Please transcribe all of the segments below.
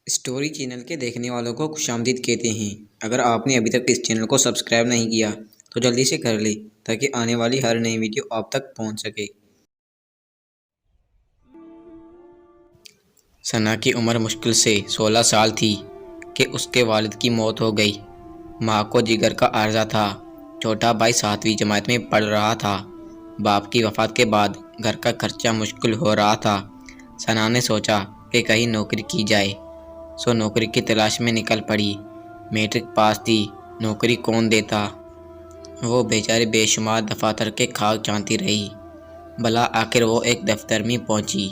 Story channel کے دیکھنے والوں کو خوش آمدید کہتے ہیں۔ اگر آپ نے ابھی تک اس چینل کو سبسکرائب نہیں کیا تو جلدی سے کر لیں تاکہ آنے والی ہر نئی ویڈیو آپ تک پہنچ سکے۔ ثنا کی عمر مشکل سے 16 سال تھی کہ اس کے والد کی موت ہو گئی۔ ماں کو جگر کا عارضہ تھا۔ چھوٹا بھائی 7ویں جماعت میں پڑھ رہا تھا۔ باپ کی وفات کے بعد گھر کا خرچہ مشکل ہو رہا تھا۔ ثنا نے سوچا کہ کہیں نوکری کی جائے، سو نوکری کی تلاش میں نکل پڑی۔ میٹرک پاس تھی، نوکری کون دیتا؟ وہ بیچاری بے شمار دفاتر کے کھاگ چانتی رہی، بلا آخر وہ ایک دفتر میں پہنچی۔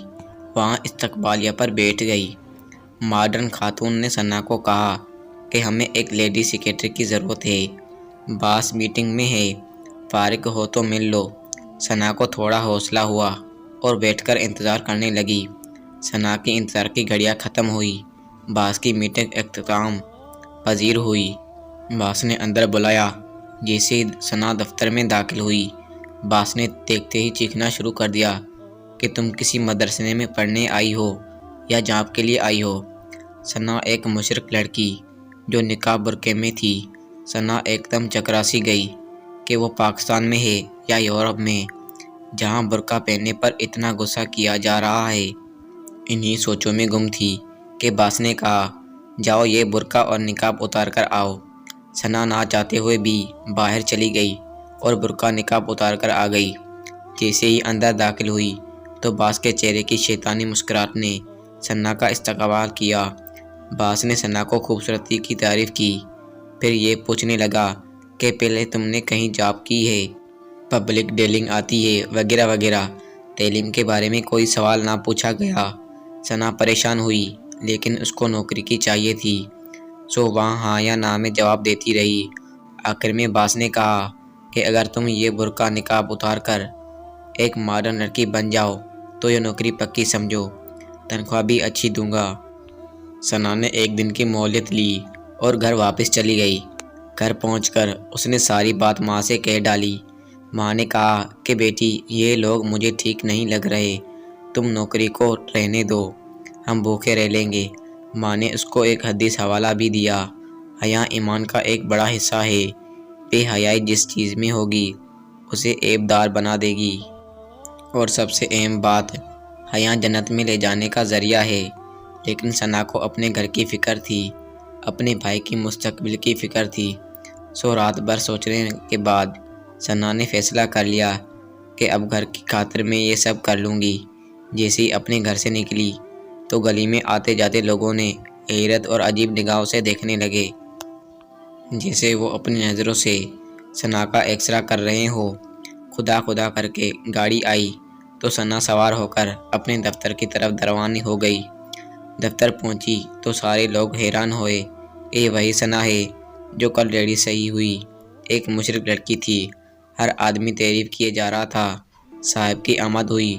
وہاں استقبالیہ پر بیٹھ گئی۔ ماڈرن خاتون نے ثنا کو کہا کہ ہمیں ایک لیڈی سیکریٹری کی ضرورت ہے، باس میٹنگ میں ہے، فارغ ہو تو مل لو۔ ثنا کو تھوڑا حوصلہ ہوا اور بیٹھ کر انتظار کرنے لگی۔ ثنا کی انتظار کی گھڑیاں ختم ہوئی۔ باس کی میٹنگ اختتام پذیر ہوئی۔ باس نے اندر بلایا۔ جیسے ہی ثنا دفتر میں داخل ہوئی، باس نے دیکھتے ہی چیخنا شروع کر دیا کہ تم کسی مدرسے میں پڑھنے آئی ہو یا جاب کے لیے آئی ہو؟ ثنا ایک مشرق لڑکی جو نقاب برقعے میں تھی۔ ثنا ایک دم چکرا سی گئی کہ وہ پاکستان میں ہے یا یورپ میں، جہاں برقع پہننے پر اتنا غصہ کیا جا رہا ہے۔ انہی سوچوں میں گم تھی کہ باس نے کہا، جاؤ یہ برقع اور نقاب اتار کر آؤ۔ ثنا نہ چاہتے ہوئے بھی باہر چلی گئی اور برقع نقاب اتار کر آ گئی۔ جیسے ہی اندر داخل ہوئی تو باس کے چہرے کی شیطانی مسکراہٹ نے ثنا کا استقبال کیا۔ باس نے ثنا کو خوبصورتی کی تعریف کی، پھر یہ پوچھنے لگا کہ پہلے تم نے کہیں جاب کی ہے، پبلک ڈیلنگ آتی ہے وغیرہ وغیرہ۔ تعلیم کے بارے میں کوئی سوال نہ پوچھا گیا۔ ثنا پریشان ہوئی، لیکن اس کو نوکری کی چاہیے تھی، سو وہاں ہاں یا نہ میں جواب دیتی رہی۔ آخر میں باس نے کہا کہ اگر تم یہ برقع نقاب اتار کر ایک ماڈرن لڑکی بن جاؤ تو یہ نوکری پکی سمجھو، تنخواہ بھی اچھی دوں گا۔ ثنا نے ایک دن کی مہلت لی اور گھر واپس چلی گئی۔ گھر پہنچ کر اس نے ساری بات ماں سے کہہ ڈالی۔ ماں نے کہا کہ بیٹی یہ لوگ مجھے ٹھیک نہیں لگ رہے، تم نوکری کو رہنے دو، ہم بھوکے رہ لیں گے۔ ماں نے اس کو ایک حدیث حوالہ بھی دیا، حیا ایمان کا ایک بڑا حصہ ہے، بے حیائی جس چیز میں ہوگی اسے عیب دار بنا دے گی، اور سب سے اہم بات، حیا جنت میں لے جانے کا ذریعہ ہے۔ لیکن ثنا کو اپنے گھر کی فکر تھی، اپنے بھائی کی مستقبل کی فکر تھی، سو رات بھر سوچنے کے بعد ثنا نے فیصلہ کر لیا کہ اب گھر کی خاطر میں یہ سب کر لوں گی۔ جیسے ہی اپنے گھر سے نکلی تو گلی میں آتے جاتے لوگوں نے حیرت اور عجیب نگاہوں سے دیکھنے لگے، جیسے وہ اپنی نظروں سے ثنا کا ایکسرا کر رہے ہو۔ خدا خدا کر کے گاڑی آئی تو ثنا سوار ہو کر اپنے دفتر کی طرف روانہ ہو گئی۔ دفتر پہنچی تو سارے لوگ حیران ہوئے، یہ وہی ثنا ہے جو کل ریڈی سہی ہوئی، ایک مشرق لڑکی تھی، ہر آدمی تعریف کیے جا رہا تھا۔ صاحب کی آمد ہوئی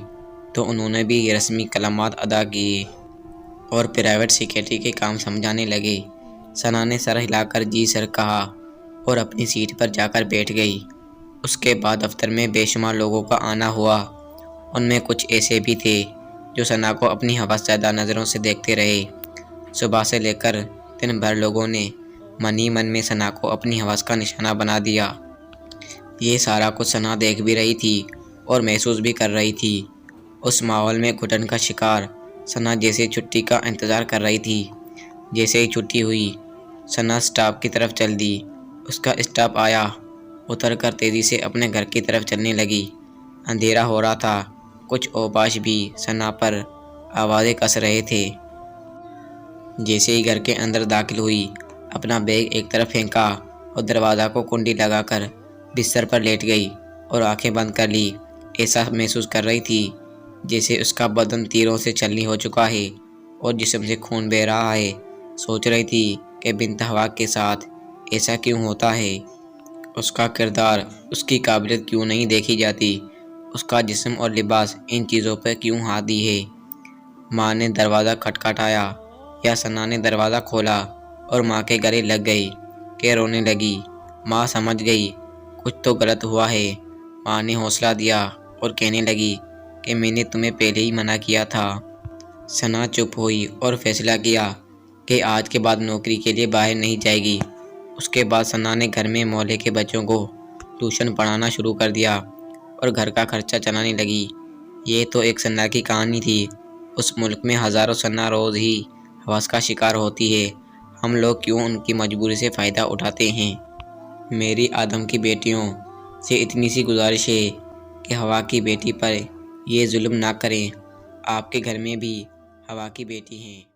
تو انہوں نے بھی رسمی کلمات ادا کیے اور پرائیویٹ سیکریٹری کے کام سمجھانے لگے۔ ثنا نے سر ہلا کر جی سر کہا اور اپنی سیٹ پر جا کر بیٹھ گئی۔ اس کے بعد دفتر میں بے شمار لوگوں کا آنا ہوا۔ ان میں کچھ ایسے بھی تھے جو ثنا کو اپنی ہوس زدہ نظروں سے دیکھتے رہے۔ صبح سے لے کر دن بھر لوگوں نے من ہی من میں ثنا کو اپنی ہوس کا نشانہ بنا دیا۔ یہ سارا کچھ ثنا دیکھ بھی رہی تھی اور محسوس بھی کر رہی تھی۔ اس ماحول میں گھٹن کا شکار ثنا جیسے چھٹی کا انتظار کر رہی تھی۔ جیسے ہی چھٹی ہوئی ثنا اسٹاپ کی طرف چل دی۔ اس کا اسٹاپ آیا، اتر کر تیزی سے اپنے گھر کی طرف چلنے لگی۔ اندھیرا ہو رہا تھا، کچھ اوباش بھی ثنا پر آوازیں کس رہے تھے۔ جیسے ہی گھر کے اندر داخل ہوئی اپنا بیگ ایک طرف پھینکا اور دروازہ کو کنڈی لگا کر بستر پر لیٹ گئی اور آنکھیں بند کر لی۔ ایسا محسوس کر رہی تھی جیسے اس کا بدن تیروں سے چھلنی ہو چکا ہے اور جسم سے خون بہہ رہا ہے۔ سوچ رہی تھی کہ بنت ہوا کے ساتھ ایسا کیوں ہوتا ہے؟ اس کا کردار، اس کی قابلیت کیوں نہیں دیکھی جاتی؟ اس کا جسم اور لباس ان چیزوں پر کیوں حاوی ہے؟ ماں نے دروازہ کھٹکھٹایا یا ثنا نے دروازہ کھولا اور ماں کے گلے لگ گئی کہ رونے لگی۔ ماں سمجھ گئی کچھ تو غلط ہوا ہے۔ ماں نے حوصلہ دیا اور کہنے لگی کہ میں نے تمہیں پہلے ہی منع کیا تھا۔ ثنا چپ ہوئی اور فیصلہ کیا کہ آج کے بعد نوکری کے لیے باہر نہیں جائے گی۔ اس کے بعد ثنا نے گھر میں محلے کے بچوں کو ٹیوشن پڑھانا شروع کر دیا اور گھر کا خرچہ چلانے لگی۔ یہ تو ایک ثنا کی کہانی تھی۔ اس ملک میں ہزاروں ثنا روز ہی حوث کا شکار ہوتی ہے۔ ہم لوگ کیوں ان کی مجبوری سے فائدہ اٹھاتے ہیں؟ میری آدم کی بیٹیوں سے اتنی سی گزارش ہے کہ ہوا کی بیٹی پر یہ ظلم نہ کریں۔ آپ کے گھر میں بھی ہوا کی بیٹی ہیں۔